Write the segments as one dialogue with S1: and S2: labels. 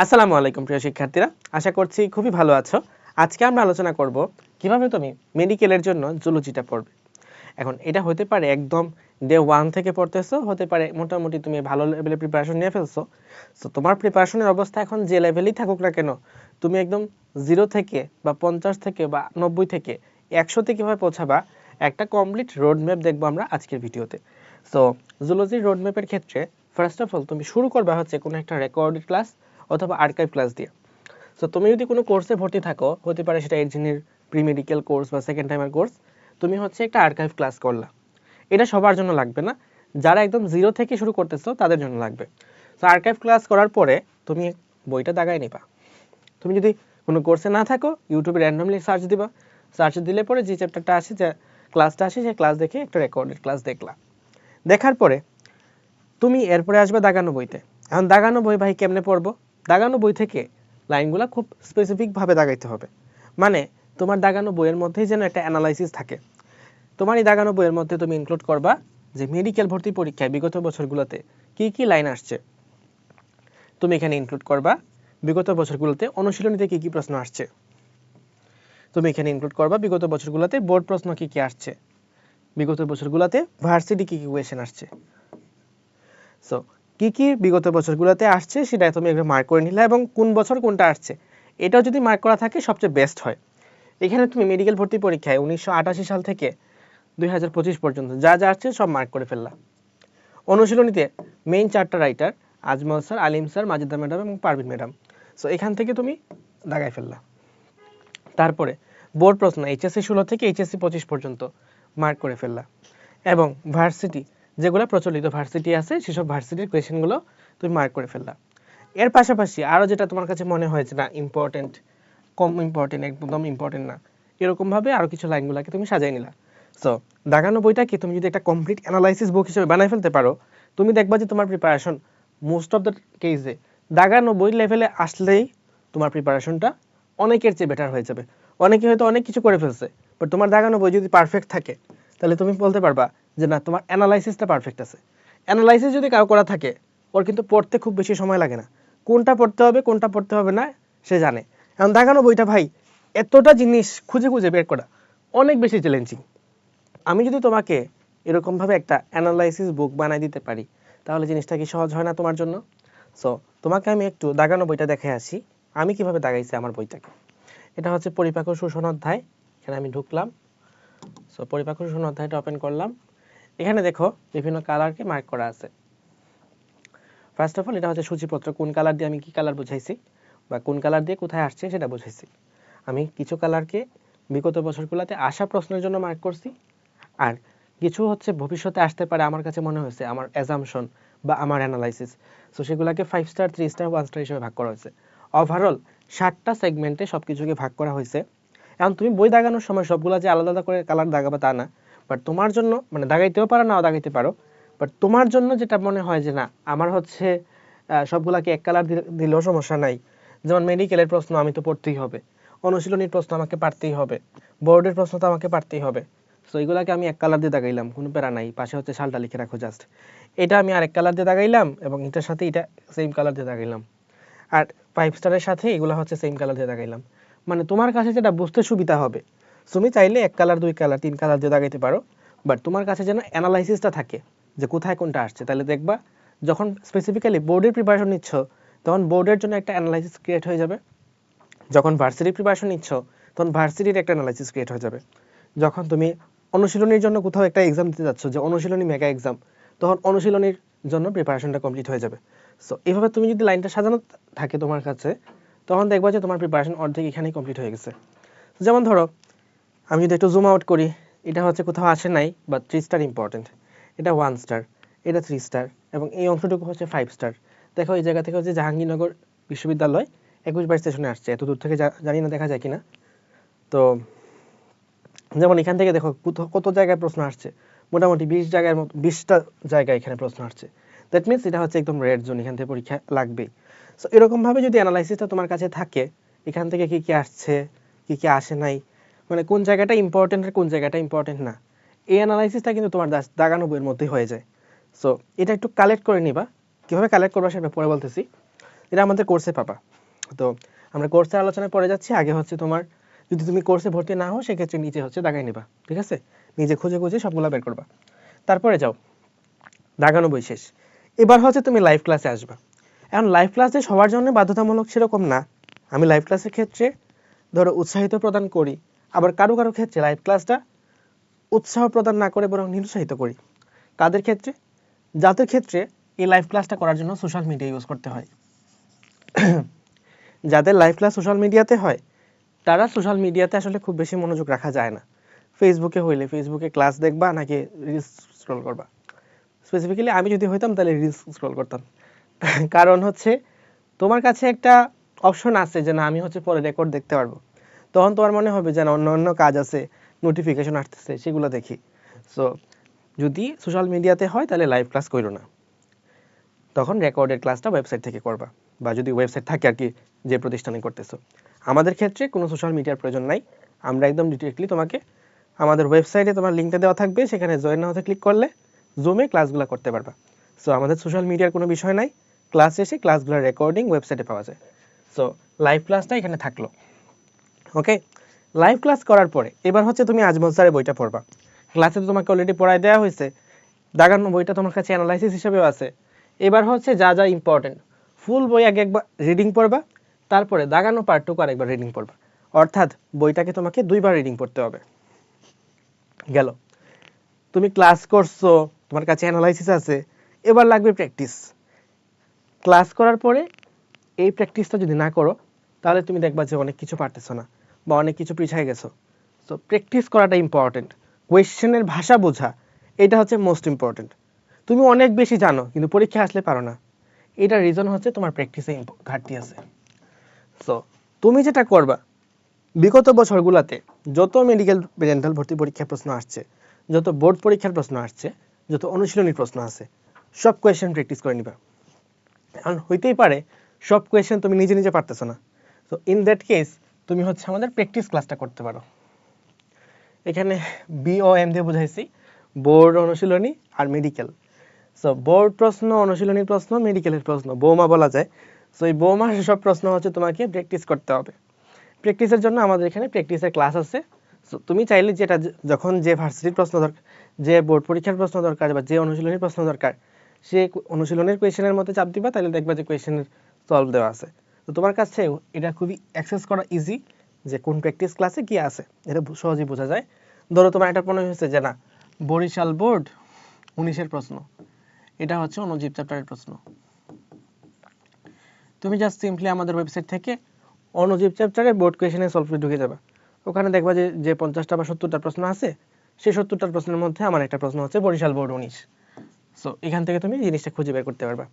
S1: আসসালামু আলাইকুম প্রিয় শিক্ষার্থীরা, আশা করছি খুবই ভালো আছো। আজকে আমরা আলোচনা করব কিভাবে তুমি মেডিকেলের জন্য জুলজিটা পড়বে। এখন এটা হতে পারে একদম ডে 1 থেকে পড়তেছো, হতে পারে মোটামুটি তুমি ভালো লেভেলে প্রিপারেশন নিয়ে ফেলছো। তো তোমার প্রিপারেশনের অবস্থা এখন যে লেভেলেই থাকুক না কেন, তুমি একদম 0 থেকে বা 50 থেকে বা 90 থেকে 100-তে কিভাবে পৌঁছাবা, একটা কমপ্লিট রোড ম্যাপ দেখবো আমরা আজকের ভিডিওতে। সো জুলজির রোড ম্যাপের ক্ষেত্রে ফার্স্ট অফ অল তুমি শুরু করবা হচ্ছে কোনো একটা রেকর্ডেড ক্লাস অথবা আর্কাইভ ক্লাস দিয়ে। সো তুমি যদি কোনো কোর্সে ভর্তি থাকো, হতে পারে সেটা ইঞ্জিনিয়ার প্রি মেডিকেল কোর্স বা সেকেন্ড টাইমের কোর্স, তুমি হচ্ছে একটা আর্কাইভ ক্লাস করলা। এটা সবার জন্য লাগবে না, যারা একদম 0 থেকে শুরু করতেছো তাদের জন্য লাগবে। সো আর্কাইভ ক্লাস করার পরে তুমি বইটা দাগায় নিবা। তুমি যদি কোনো কোর্সে না থাকো, ইউটিউবে র্যান্ডমলি সার্চ দিবা। সার্চ দিলে পরে যে চ্যাপ্টারটা আসে, যে ক্লাসটা আসে, সেই ক্লাস দেখে একটা রেকর্ডেড ক্লাস দেখলা। দেখার পরে তুমি এরপরে আসবে দাগানো বইতে। এখন দাগানো বই ভাই কেমনে পড়বো? দাগানো বই থেকে লাইনগুলো খুব স্পেসিফিকভাবে দাগাইতে হবে। মানে তোমার দাগানো বইয়ের মধ্যেই যেন একটা অ্যানালাইসিস থাকে। তোমার এই দাগানো বইয়ের মধ্যে তুমি ইনক্লুড করবা যে মেডিকেল ভর্তি পরীক্ষায় বিগত বছরগুলোতে কি কি লাইন আসছে। তুমি এখানে ইনক্লুড করবা বিগত বছরগুলোতে অনুশীলনীতে কি কি প্রশ্ন আসছে। তুমি এখানে ইনক্লুড করবা বিগত বছরগুলোতে বোর্ড প্রশ্ন কি কি আসছে, বিগত বছরগুলোতে ভার্সিটি কি কি কোয়েশ্চেন আসছে। সো কি কি বিগত বছরগুলোতে আসছে সেটা তুমি একটু মার্ক করে নিলে, এবং কোন বছর কোনটা আসছে এটাও যদি মার্ক করা থাকে সবচেয়ে বেস্ট হয়। এখানে তুমি মেডিকেল ভর্তি পরীক্ষায় 1988 সাল থেকে 2025 পর্যন্ত যা যা আসছে সব মার্ক করে ফেললা। অনুশীলনীতে মেইন 4টা writer Ajmal sir, Alim sir, Majeda madam এবং পারভিন ম্যাডাম। সো এখান থেকে তুমি দাগায় ফেললা। তারপরে বোর্ড প্রশ্ন এইচএসসি 16 থেকে এইচএসসি 25 পর্যন্ত মার্ক করে ফেললা। এবং ভার্সিটি যেগুলো প্রচলিত ভার্সিটি আছে, সেসব ভার্সিটির কোয়েশ্চেনগুলো তুমি মার্ক করে ফেললা। এর পাশাপাশি আরও যেটা তোমার কাছে মনে হয়েছে না ইম্পর্টেন্ট, কম ইম্পর্টেন্ট, একদম ইম্পর্টেন্ট না, এরকমভাবে আরও কিছু লাইনগুলোকে তুমি সাজাই নিলা। সো দাগানো বইটাকে তুমি যদি একটা কমপ্লিট অ্যানালাইসিস বুক হিসেবে বানাই ফেলতে পারো, তুমি দেখবা যে তোমার প্রিপারেশন মোস্ট অফ দ্য কেসে দাগানো বই লেভেলে আসলেই তোমার প্রিপারেশনটা অনেকের চেয়ে বেটার হয়ে যাবে। অনেকে হয়তো অনেক কিছু করে ফেলছে, বাট তোমার দাগানো বই যদি পারফেক্ট থাকে, তাহলে তুমি বলতে পারবা যে না, তোমার অ্যানালাইসিসটা পারফেক্ট আছে। অ্যানালাইসিস যদি কারো করা থাকে, ওর কিন্তু পড়তে খুব বেশি সময় লাগে না। কোনটা পড়তে হবে কোনটা পড়তে হবে না সে জানে। এখন দাগানো বইটা ভাই এতটা জিনিস খুঁজে খুঁজে বের করা অনেক বেশি চ্যালেঞ্জিং। আমি যদি তোমাকে এরকমভাবে একটা অ্যানালাইসিস বুক বানাই দিতে পারি, তাহলে জিনিসটা কি সহজ হয় না তোমার জন্য? সো তোমাকে আমি একটু দাগানো বইটা দেখে আসি আমি কিভাবে দাগাইছি আমার বইটাকে। এটা হচ্ছে পরিপাক ও শোষণ অধ্যায়। এখানে আমি ঢুকলাম। সো পরিপাক ও শোষণ অধ্যায়টা ওপেন করলাম। এখানে দেখো বিভিন্ন কালারকে মার্ক করা আছে। ফার্স্ট অফ অল এটা হচ্ছে সূচিপত্র, কোন কালার দিয়ে আমি কি কালার বুঝাইছি বা কোন কালার দিয়ে কোথায় আসছে সেটা বুঝাইছি। আমি কিছু কালারকে বিগত বছরগুলোতে আসা প্রশ্নের জন্য মার্ক করছি, আর কিছু হচ্ছে ভবিষ্যতে আসতে পারে আমার কাছে মনে হয়েছে, আমার অ্যাজাম্পশন বা আমার অ্যানালাইসিস। সো সেগুলোকে 5 স্টার, 3 স্টার, 1 স্টার হিসেবে ভাগ করা হয়েছে। ওভারঅল 7টা সেগমেন্টে সব কিছুকে ভাগ করা হয়েছে। এখন তুমি বই দাগানোর সময় সবগুলো যে আলাদা আলাদা করে কালার দাগাবা তা না, বাট তোমার জন্য মানে দাগাইতেও পারো, নাও দাগাইতে পারো, বাট তোমার জন্য যেটা মনে হয় যে না আমার হচ্ছে সবগুলাকে এক কালার দিলেও সমস্যা নাই। যেমন মেডিকেলের প্রশ্ন আমি তো পড়তেই হবে, অনুশীলনীর প্রশ্ন আমাকে পারতেই হবে, বোর্ডের প্রশ্ন তো আমাকে পারতেই হবে। সো এগুলাকে আমি এক কালার দিয়ে দাগাইলাম, কোনো প্যারা নাই, পাশে হচ্ছে সালটা লিখে রাখো জাস্ট। এটা আমি আরেক কালার দিয়ে দাগাইলাম, এবং এটার সাথে এটা সেম কালার দিয়ে দাগাইলাম। আর 5 স্টারের সাথে এগুলো হচ্ছে সেম কালার দিয়ে দাগাইলাম। মানে তোমার কাছে যেটা বুঝতে সুবিধা হবে, তুমি চাইলে 1 কালার, 2 কালার, 3 কালার দিয়ে দাগাইতে পারো, বাট তোমার কাছে যেন অ্যানালাইসিসটা থাকে যে কোথায় কোনটা আসছে। তাহলে দেখবা যখন স্পেসিফিক্যালি বোর্ডের প্রিপারেশন নিচ্ছ, তখন বোর্ডের জন্য একটা অ্যানালাইসিস ক্রিয়েট হয়ে যাবে। যখন ভার্সিটির প্রিপারেশন নিচ্ছ, তখন ভার্সিটির একটা অ্যানালাইসিস ক্রিয়েট হয়ে যাবে। যখন তুমি অনুশীলনীর জন্য কোথাও একটা এক্সাম দিতে যাচ্ছ, যে অনুশীলনী মেগা এক্সাম, তখন অনুশীলনীর জন্য প্রিপারেশনটা কমপ্লিট হয়ে যাবে। সো এইভাবে তুমি যদি লাইনটা সাজানো থাকে তোমার কাছে, তখন দেখবা যে তোমার প্রিপারেশন অর্ধেক এখানেই কমপ্লিট হয়ে গেছে। যেমন ধরো আমি যদি একটু জুম আউট করি, এটা হচ্ছে কোথাও আসে নাই বা 3 স্টার ইম্পর্টেন্ট, এটা 1 স্টার, এটা 3 স্টার, এবং এই অংশটুকু হচ্ছে 5 স্টার। দেখো এই জায়গা থেকে হচ্ছে জাহাঙ্গীরনগর বিশ্ববিদ্যালয় 21/22 স্টেশনে আসছে, এত দূর থেকে জানি না দেখা যায় কিনা। তো যেমন এখান থেকে দেখো কত জায়গায় প্রশ্ন আসছে, মোটামুটি 20টা জায়গায় এখানে প্রশ্ন আসছে। দ্যাট মিনস এটা হচ্ছে একদম রেড জোন, এখান থেকে পরীক্ষা লাগবেই। সো এরকমভাবে যদি অ্যানালাইসিসটা তোমার কাছে থাকে, এখান থেকে কি কি আসছে কি কি আসে নাই, মানে কোন জায়গাটা ইম্পর্টেন্ট আর কোন জায়গাটা ইম্পর্টেন্ট না, এই অ্যানালাইসিসটা কিন্তু তোমার দাগানো বইয়ের মধ্যেই হয়ে যায়। সো এটা একটু কালেক্ট করে নিবা। কীভাবে কালেক্ট করবা সেটা পরে বলতেছি। এটা আমাদের কোর্সে পাবা। তো আমরা কোর্সের আলোচনায় পড়ে যাচ্ছি। আগে হচ্ছে তোমার যদি তুমি কোর্সে ভর্তি না হও সেক্ষেত্রে নিচে হচ্ছে দাগাই নিবা, ঠিক আছে, নিজে খুঁজে খুঁজে সবগুলো বের করবা। তারপরে যাও, দাগানো বই শেষ। এবার হচ্ছে তুমি লাইভ ক্লাসে আসবা। এখন লাইভ ক্লাসে সবার জন্য বাধ্যতামূলক সেরকম না। আমি লাইভ ক্লাসের ক্ষেত্রে ধরো উৎসাহিত প্রদান করি, আবার কারো কারো ক্ষেত্রে লাইভ ক্লাসটা উৎসাহ প্রদান না করে বরং নিরুৎসাহিত করি। কাদের ক্ষেত্রে? যাদের ক্ষেত্রে এই লাইভ ক্লাসটা করার জন্য সোশ্যাল মিডিয়া ইউজ করতে হয়। যাদের লাইভ ক্লাস সোশ্যাল মিডিয়াতে হয় তারা সোশ্যাল মিডিয়াতে আসলে খুব বেশি মনোযোগ রাখা যায় না। ফেসবুকে হইলে ফেসবুকে ক্লাস দেখবা নাকি রিলস স্ক্রল করবা। স্পেসিফিক্যালি আমি যদি হইতাম তাহলে রিলস স্ক্রল করতাম। কারণ হচ্ছে তোমার কাছে একটা অপশন আছে যে না আমি হচ্ছে পরে রেকর্ড দেখতে পারবো, তখন তোমার মনে হবে যে না অন্য অন্য কাজ আছে, নোটিফিকেশন আসতেছে, সেগুলো দেখি। সো যদি সোশ্যাল মিডিয়াতে হয় তাহলে লাইভ ক্লাস করো না, তখন রেকর্ডেড ক্লাসটা ওয়েবসাইট থেকে করবা, বা যদি ওয়েবসাইট থাকে আর কি যে প্রতিষ্ঠানে করতেছো। আমাদের ক্ষেত্রে কোনো সোশ্যাল মিডিয়ার প্রয়োজন নাই, আমরা একদম ডিরেক্টলি তোমাকে আমাদের ওয়েবসাইটে তোমার লিঙ্কটা দেওয়া থাকবে, সেখানে জয়েন নাওতে ক্লিক করলে জুমে ক্লাসগুলো করতে পারবা। সো আমাদের সোশ্যাল মিডিয়ার কোনো বিষয় নাই, ক্লাস এসে ক্লাসগুলোর রেকর্ডিং ওয়েবসাইটে পাওয়া যায়। সো লাইভ ক্লাসটা এখানে থাকলো। ওকে, লাইভ ক্লাস করার পরে এবার হচ্ছে তুমি আজমল স্যারের বইটা পড়বা। ক্লাসে তো তোমাকে অলরেডি পড়ায় দেওয়া হয়েছে, দাগানো বইটা তোমার কাছে অ্যানালাইসিস হিসেবেও আছে। এবার হচ্ছে যা যা ইম্পর্টেন্ট ফুল বই আগে একবার রিডিং পড়বা, তারপরে দাগানো পার্টটুকু আরেকবার রিডিং পড়বা। অর্থাৎ বইটাকে তোমাকে দুইবার রিডিং পড়তে হবে। গেল, তুমি ক্লাস করছো, তোমার কাছে অ্যানালাইসিস আছে, এবার লাগবে প্র্যাকটিস। ক্লাস করার পরে এই প্র্যাকটিসটা যদি না করো তাহলে তুমি দেখবা যে অনেক কিছু পারতেছো না বা অনেক কিছু পিছায় গেছো। সো প্র্যাকটিস করাটা ইম্পর্টেন্ট। কোয়েশ্চেনের ভাষা বোঝা এটা হচ্ছে মোস্ট ইম্পর্টেন্ট। তুমি অনেক বেশি জানো কিন্তু পরীক্ষা আসলে পারো না, এটার রিজন হচ্ছে তোমার প্র্যাকটিসে ঘাটতি আছে। সো তুমি যেটা করবা, বিগত বছরগুলোতে যত মেডিকেল ডেন্টাল ভর্তি পরীক্ষার প্রশ্ন আসছে, যত বোর্ড পরীক্ষার প্রশ্ন আসছে, যত অনুশীলনী প্রশ্ন আছে, সব কোয়েশ্চেন প্র্যাকটিস করে নিবা। কারণ হইতেই পারে সব কোয়েশ্চেন তুমি নিজে নিজে পারতেছো না। তো ইন দ্যাট কেস তুমি হচ্ছে আমাদের প্র্যাকটিস ক্লাসটা করতে পারো। এখানে BOM দিয়ে বুঝাইছি বোর্ড, অনুশীলনী আর মেডিকেল। সো বোর্ড প্রশ্ন, অনুশীলনী প্রশ্ন, মেডিকেলের প্রশ্ন, বৌমা বলা যায়। সো এই বৌমার সব প্রশ্ন হচ্ছে তোমাকে প্র্যাকটিস করতে হবে। প্র্যাকটিসের জন্য আমাদের এখানে প্র্যাকটিসের ক্লাস আছে। সো তুমি চাইলে যেটা যখন যে ভার্সিটির প্রশ্ন দরকার, যে বোর্ড পরীক্ষার প্রশ্ন দরকার বা যে অনুশীলনীর প্রশ্ন দরকার, সে অনুশীলনের কোয়েশ্চেনের মধ্যে চাপ দিবা, তাহলে দেখবা যে কোয়েশ্চেনের সলভ দেওয়া আছে। তো তোমার কাছে এটা খুবই অ্যাক্সেস করা ইজি যে কোন প্র্যাকটিস ক্লাসে কি আছে, এটা সহজেই বোঝা যায়। ধরো তোমার একটা মনে হয়েছে যে না বরিশাল বোর্ড 19-এর প্রশ্ন, এটা হচ্ছে অণুজীব চ্যাপ্টারের প্রশ্ন, তুমি জাস্ট সিম্পলি আমাদের ওয়েবসাইট থেকে অণুজীব চ্যাপ্টারের বোর্ড কোয়েশ্চেনে সলভ করে ঢুকে যাবা। ওখানে দেখবা যে 50টা বা 70টা প্রশ্ন আছে, সেই 70টার প্রশ্নের মধ্যে আমার একটা প্রশ্ন হচ্ছে বরিশাল বোর্ড 19। সো এখান থেকে তুমি জিনিসটা খুঁজে বের করতে পারবা।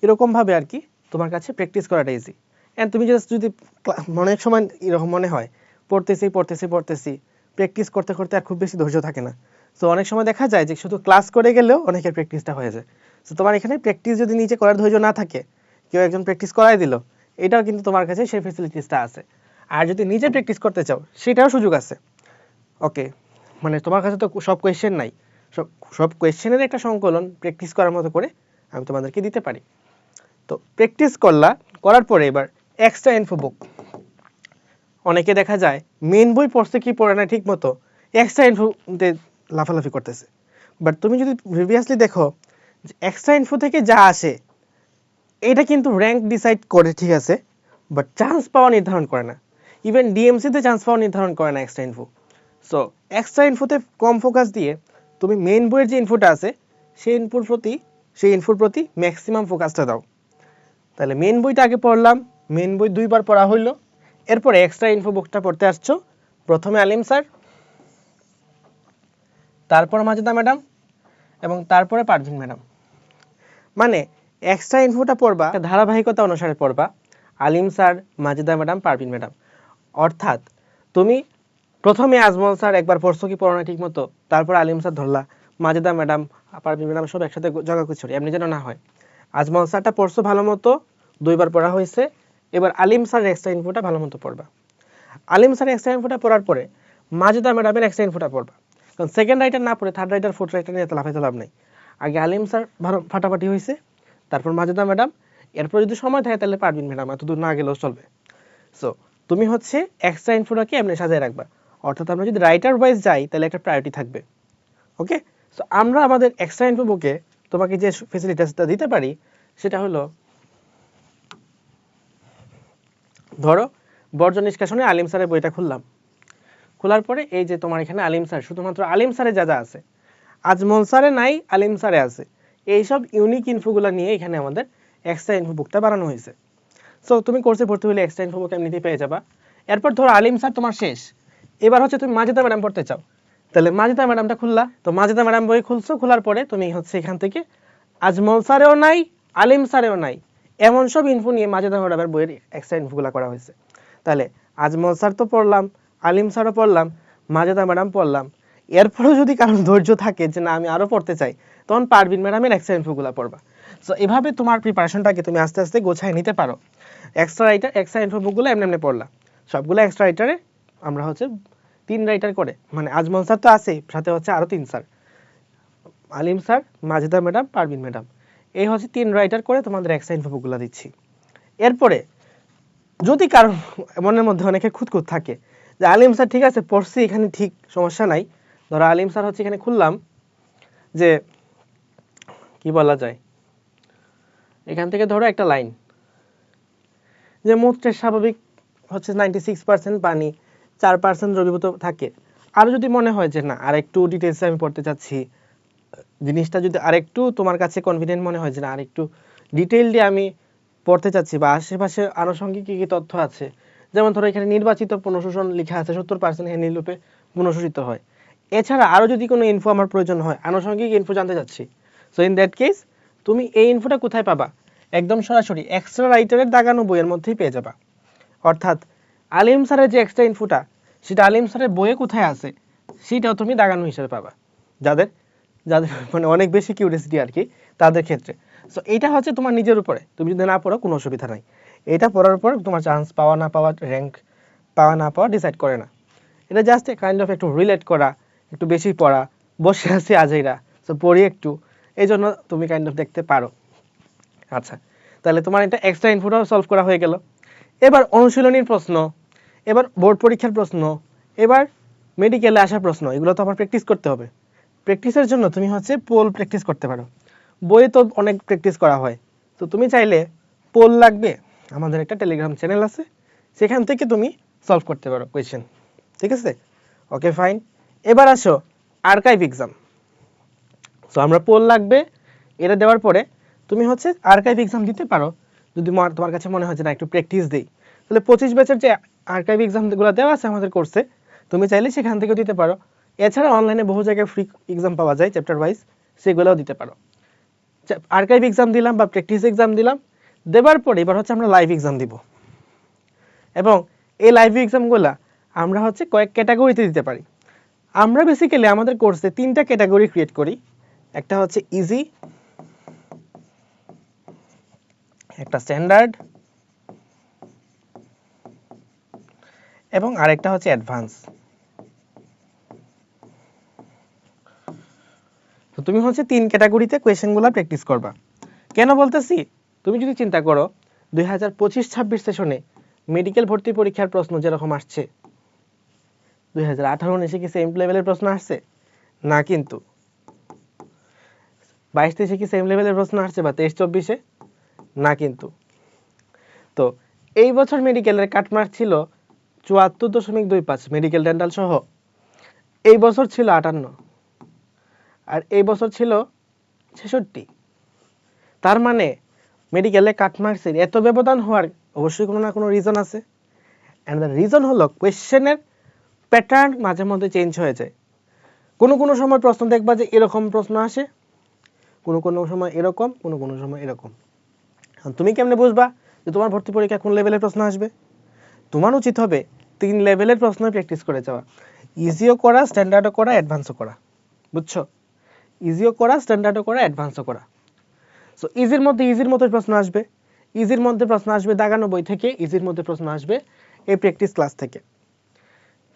S1: এরকমভাবে আর কি তোমার কাছে প্র্যাকটিস করাটা ইজি। অ্যান্ড তুমি জাস্ট যদি অনেক সময় এরকম মনে হয় পড়তেছি প্র্যাকটিস করতে করতে আর খুব বেশি ধৈর্য থাকে না। সো অনেক সময় দেখা যায় যে শুধু ক্লাস করে গেলেও অনেকের প্র্যাকটিসটা হয়ে যায়। সো তোমার এখানে প্র্যাকটিস যদি নিজে করার ধৈর্য না থাকে, কেউ একজন প্র্যাকটিস করাই দিল, এটাও কিন্তু তোমার কাছে সেই ফেসিলিটিসটা আছে। আর যদি নিজে প্র্যাকটিস করতে চাও সেটাও সুযোগ আছে। ওকে, মানে তোমার কাছে তো সব কোয়েশ্চেন নাই, সব সব কোয়েশ্চেনের একটা সংকলন প্র্যাকটিস করার মতো করে আমি তোমাদেরকে দিতে পারি। তো প্র্যাকটিস করার পরে এবার এক্সট্রা ইনফো বুক। অনেকে দেখা যায় মেন বই পড়ছে কি পড়ে না ঠিক মতো, এক্সট্রা ইনফোতে লাফালাফি করতেছে। বাট তুমি যদি প্রিভিয়াসলি দেখো এক্সট্রা ইনফো থেকে যা আসে এটা কিন্তু র্যাঙ্ক ডিসাইড করে, ঠিক আছে, বাট চান্স পাওয়া নির্ধারণ করে না। ইভেন ডিএমসিতে চান্স পাওয়া নির্ধারণ করে না এক্সট্রা ইনফো। সো এক্সট্রা ইনফোতে কম ফোকাস দিয়ে তুমি মেন বইয়ের যে ইনফোটা আছে সেই ইনফোর প্রতি ম্যাক্সিমাম ফোকাসটা দাও। তাহলে মেন বইটা আগে পড়লাম, মেন বই 2বার পড়া হইলো, এরপরে এক্সট্রা ইনফো বুকটা পড়তে আসছো। প্রথমে আলিম স্যার, তারপর মাজেদা ম্যাডাম এবং তারপরে পারভিন ম্যাডাম। মানে এক্সট্রা ইনফোটা পড়বা ধারাবাহিকতা অনুসারে পড়বা, Alim sir, Majeda madam, Parvin madam. অর্থাৎ তুমি প্রথমে আজমল স্যার একবার পড়ছো কি পড়ো না ঠিক মতো, তারপর আলিম স্যার ধরলা, মাজেদা ম্যাডাম, পারভিন ম্যাডাম সব একসাথে জগাকুচুরি, এমনি যেন না হয়। আজমল স্যারটা পড়ছো ভালো মতো, 2বার পড়া হয়েছে, এবার আলিম স্যারের এক্সট্রা ইনফোটা ভালো মতো পড়বা। আলিম স্যারের এক্সট্রা ইনফোটা পড়ার পরে মাজেদা ম্যাডামের এক্সট্রা ইনফোটা পড়বা। কারণ সেকেন্ড রাইটার না পড়ে থার্ড রাইটার, ফোর্থ রাইটার নিয়ে লাফাইতে লাভ নেই। আগে আলিম স্যার ভালো ফাটাফাটি হয়েছে, তারপর মাজেদা ম্যাডাম, এরপর যদি সময় থাকে তাহলে পারবিন ম্যাডাম, এত দূর না গেলেও চলবে। সো তুমি হচ্ছে এক্সট্রা ইনফোটাকে এমনি সাজিয়ে রাখবা, অর্থাৎ আমরা যদি রাইটার ওয়াইজ যাই তাহলে একটা প্রায়োরিটি থাকবে। ওকে, সো আমরা আমাদের এক্সট্রা ইনফো বুকে তোমাকে যে ফেসিলিটিসটা দিতে পারি সেটা হলো, ধরো বর্জ্য নিষ্কাশনে আলিম স্যারের বইটা খুললাম, খোলার পরে এই যে তোমার এখানে আলিম স্যার, শুধুমাত্র আলিম স্যারে যা যা আছে, আজমল স্যারে নাই, আলিম স্যারে আছে, এইসব ইউনিক ইনফোগুলো নিয়ে এখানে আমাদের এক্সট্রা ইনফো বুকটা বানানো হয়েছে। সো তুমি কোর্সে ভর্তি হলে এক্সট্রা ইনফো বুক এমনিতেই পেয়ে যাবা। এরপর ধরো আলিম স্যার তোমার শেষ, এবার হচ্ছে তুমি মাজেদা ম্যাডাম পড়তে চাও, তাহলে মাজেদা ম্যাডামটা খুললা, তো মাজেদা ম্যাডাম বই খুলছো, খোলার পরে তুমি হচ্ছে এখান থেকে আজমল স্যারেও নাই, আলিম স্যারেও নাই, এমন সব ইনফো নিয়ে মাজেদা ম্যাডামের বইয়ের এক্সট্রা ইনফোগুলো করা হয়েছে। তাহলে আজমল স্যার তো পড়লাম, আলিম স্যারও পড়লাম, মাজেদা ম্যাডাম পড়লাম, এরপরেও যদি কারণ ধৈর্য থাকে যে না আমি আরও পড়তে চাই, তখন পারবিন ম্যাডামের এক্সট্রা ইনফোগুলো পড়বা। সো এভাবে তোমার প্রিপারেশনটাকে তুমি আস্তে আস্তে গোছায় নিতে পারো। এক্সট্রা ইনফো বুকগুলো এমনি এমনি পড়লা, সবগুলো এক্সট্রা রাইটারে আমরা হচ্ছে 3 রাইটার করে, মানে আজমল স্যার তো আছেই, সাথে হচ্ছে আরও 3 sir, Alim sir, Majeda madam, Parvin madam, এই হচ্ছে 3 রাইটার করে তোমাদের এক্সট্রা ইনফো বুকগুলো দিচ্ছি। এরপরে যদি কারণ মনের মধ্যে অনেকের খুঁতখুঁত থাকে যে আলিম স্যার ঠিক আছে পড়ছি এখানে ঠিক, সমস্যা নাই, ধরো আলিম স্যার হচ্ছে এখানে খুললাম, যে কি বলা যায়, এখান থেকে ধরো একটা লাইন যে মূত্রের স্বাভাবিক হচ্ছে 96% পানি, 4% দ্রবীভূত থাকে, আর যদি মনে হয় যে না আরেকটু ডিটেলসে আমি পড়তে চাচ্ছি, জিনিসটা যদি আরেকটু তোমার কাছে কনফিডেন্ট মনে হয় যে না আরেকটু ডিটেইল দিয়ে আমি পড়তে চাচ্ছি, বা আশেপাশে আনুষঙ্গিক কী কী তথ্য আছে, যেমন ধরো এখানে নির্বাচিত পুনঃশোষণ লেখা আছে, 70% হেনরি লুপে পুনঃশোষিত হয়, এছাড়া আরও যদি কোনো ইনফো আমার প্রয়োজন হয়, আনুষঙ্গিক ইনফো জানতে চাচ্ছি, সো ইন দ্যাট কেস তুমি এই ইনফোটা কোথায় পাবা, একদম সরাসরি এক্সট্রা রাইটারের দাগানো বইয়ের মধ্যেই পেয়ে যাবা। অর্থাৎ আলিম স্যারের যে এক্সট্রা ইনফোটা সেটা আলিম স্যারের বইয়ে কোথায় আছে সেটাও তুমি দাগানো হিসেবে পাবা, যাদের যাদের মানে অনেক বেশি কিউরিয়াসিটি আর কি, তাদের ক্ষেত্রে। সো এটা হচ্ছে তোমার নিজের উপরে, তুমি যদি না পড়ো কোনো অসুবিধা নাই, এটা পড়ার পর তোমার চান্স পাওয়া না পাওয়া, র্যাঙ্ক পাওয়া না পাওয়া ডিসাইড করে না, এটা জাস্ট কাইন্ড অফ একটু রিলেট করা, একটু বেশি পড়া, বসে আছি আজেইরা সো পড়ি একটু, এই জন্য তুমি কাইন্ড অফ দেখতে পারো। আচ্ছা, তাহলে তোমার এটা এক্সট্রা ইনফোটাও সলভ করা হয়ে গেল। এবার অনুশীলনীর প্রশ্ন, এবার বোর্ড পরীক্ষার প্রশ্ন, এবার মেডিকেলে আসা প্রশ্ন, এগুলো তো আমার প্র্যাকটিস করতে হবে। প্র্যাকটিসের জন্য তুমি হচ্ছে পোল প্র্যাকটিস করতে পারো, বইয়ে তো অনেক প্র্যাকটিস করা হয়, তো তুমি চাইলে পোল লাগবে, আমাদের একটা টেলিগ্রাম চ্যানেল আছে, সেখান থেকে তুমি সলভ করতে পারো কোয়েশ্চেন, ঠিক আছে? Okay fine. এবার আসো আর্কাইভ এক্সাম। সো আমরা পোল লাগবে, এটা দেওয়ার পরে তুমি হচ্ছে আর্কাইভ এক্সাম দিতে পারো, যদি তোমার কাছে মনে হয় যে না একটু প্র্যাকটিস দিই, তাহলে 25 ব্যাচের যে আর্কাইভ এক্সামগুলো দেওয়া আছে আমাদের কোর্সে, তুমি চাইলে সেখান থেকেও দিতে পারো। এছাড়া অনলাইনে বহু জায়গায় ফ্রি এক্সাম পাওয়া যায় চ্যাপ্টার ওয়াইজ, সেগুলোও দিতে পারো। আর্কাইভ এক্সাম দিলাম বা প্র্যাকটিস এক্সাম দিলাম, দেওয়ার পরে এবার হচ্ছে আমরা লাইভ এক্সাম দিব, এবং এই লাইভ এক্সামগুলো আমরা হচ্ছে কয়েক ক্যাটাগরিতে দিতে পারি। আমরা বেসিক্যালি আমাদের কোর্সে 3টা ক্যাটাগরি ক্রিয়েট করি, একটা হচ্ছে ইজি, একটা স্ট্যান্ডার্ড, এবং আরেকটা হচ্ছে অ্যাডভান্স। তো তুমি হচ্ছে 3 ক্যাটাগরিতে কোয়েশ্চেনগুলো প্র্যাকটিস করবা। কেন বলতেছি, তুমি যদি চিন্তা করো 2025-26 সেশনে মেডিকেল ভর্তি পরীক্ষার প্রশ্ন যেরকম আসছে, 2018-19 কি সেম লেভেলের প্রশ্ন আসছে না, কিন্তু 22-23 কি সেম লেভেলের প্রশ্ন আসছে, বা 23-24 না, কিন্তু। তো এই বছর মেডিকেলের কাটমার্ক ছিল 74.25, মেডিকেল ডেন্টাল সহ, এই বছর ছিল 58, আর এই বছর ছিল 66। তার মানে মেডিকেলে কাটমার্কসের এত ব্যবধান হওয়ার অবশ্যই কোনো না কোনো রিজন আছে, অ্যান্ড দ্য রিজন হলো কোয়েশ্চেনের প্যাটার্ন মাঝে মধ্যে চেঞ্জ হয়ে যায়। কোনো সময় প্রশ্ন দেখবা যে এরকম প্রশ্ন আসে, কোনো সময় এরকম, কোনো সময় এরকম। তুমি কেমনে বুঝবা যে তোমার ভর্তি পরীক্ষা কোন লেভেলের প্রশ্ন আসবে? তোমার উচিত হবে 3 লেভেলের প্রশ্ন প্র্যাকটিস করে যাওয়া, ইজিও করা, স্ট্যান্ডার্ডও করা, অ্যাডভান্সও করা, বুঝছো? ইজিও করা, স্ট্যান্ডার্ডও করা, অ্যাডভান্সও করা। সো ইজির মধ্যে ইজির মতো প্রশ্ন আসবে, ইজির মধ্যে প্রশ্ন আসবে দাগানো বই থেকে, ইজির মধ্যে প্রশ্ন আসবে এই প্র্যাকটিস ক্লাস থেকে।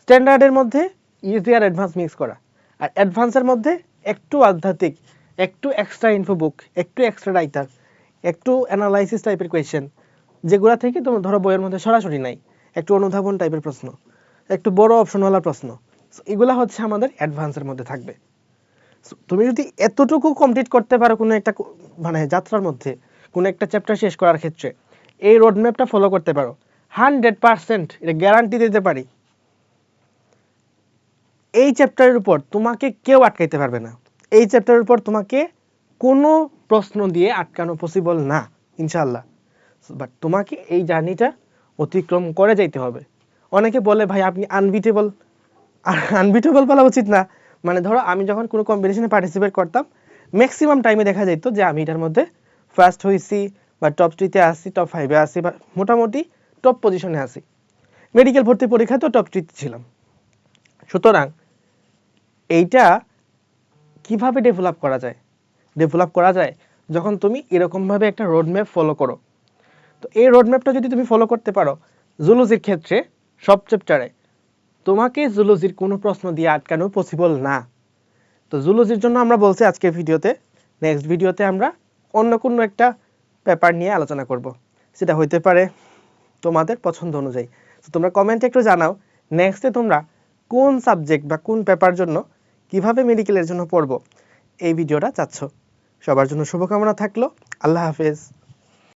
S1: স্ট্যান্ডার্ডের মধ্যে ইজি আর অ্যাডভান্স মিক্স করা, আর অ্যাডভান্সের মধ্যে একটু আধ্যাত্মিক, একটু এক্সট্রা ইনফো বুক, একটু এক্সট্রা রাইটার, একটু অ্যানালাইসিস টাইপের কোয়েশ্চেন, যেগুলো থেকে তোমার ধরো বইয়ের মধ্যে সরাসরি নাই, একটু অনুধাবন টাইপের প্রশ্ন, একটু বড় অপশনওয়ালা প্রশ্ন, এগুলা হচ্ছে আমাদের অ্যাডভান্সের মধ্যে থাকবে। তুমি যদি এতটুকু কমপ্লিট করতে পারো কোনো একটা মানে যাত্রার মধ্যে, কোনো একটা চ্যাপ্টার শেষ করার ক্ষেত্রে, এই রোডম্যাপটা ফলো করতে পারো, 100% এটা গ্যারান্টি দিতে পারি, এই চ্যাপ্টারের উপর তোমাকে কেউ আটকাইতে পারবে না। এই চ্যাপ্টারের উপর তোমাকে কোনো প্রশ্ন দিয়ে আটকানো পসিবল না ইনশাআল্লাহ। বাট তোমাকে এই জার্নিটা অতিক্রম করে যাইতে হবে। অনেকে বলে ভাই আপনি আনবিটেবল, আনবিটেবল বলা উচিত না, মানে ধরো আমি যখন কোনো কম্পিটিশনে পার্টিসিপেট করতাম, ম্যাক্সিমাম টাইমে দেখা যেত যে আমি এটার মধ্যে ফার্স্ট হয়েছি বা টপ 3-তে আসি, টপ 5-এ আসি, বা মোটামুটি টপ পজিশনে আসি। মেডিকেল ভর্তি পরীক্ষায় তো টপ 3-তে ছিলাম। সুতরাং এইটা কিভাবে ডেভেলপ করা যায়? ডেভেলপ করা যায় যখন তুমি এরকমভাবে একটা রোডম্যাপ ফলো করো। তো এই রোডম্যাপটা যদি তুমি ফলো করতে পারো, জুলজির ক্ষেত্রে সব চ্যাপ্টারে তোমাকে জুলজির কোনো প্রশ্ন দিয়ে আটকানো পসিবল না। তো জুলজির জন্য আমরা বলছি আজকের ভিডিওতে, নেক্সট ভিডিওতে আমরা অন্য কোনো একটা পেপার নিয়ে আলোচনা করব, সেটা হইতে পারে তোমাদের পছন্দ অনুযায়ী। তো তোমরা কমেন্টে একটু জানাও নেক্সটে তোমরা কোন সাবজেক্ট বা কোন পেপার জন্য কিভাবে মেডিকেলের জন্য পড়বো, এই ভিডিওটা চাচ্ছ। সবার জন্য শুভকামনা থাকলো। আল্লাহ হাফেজ।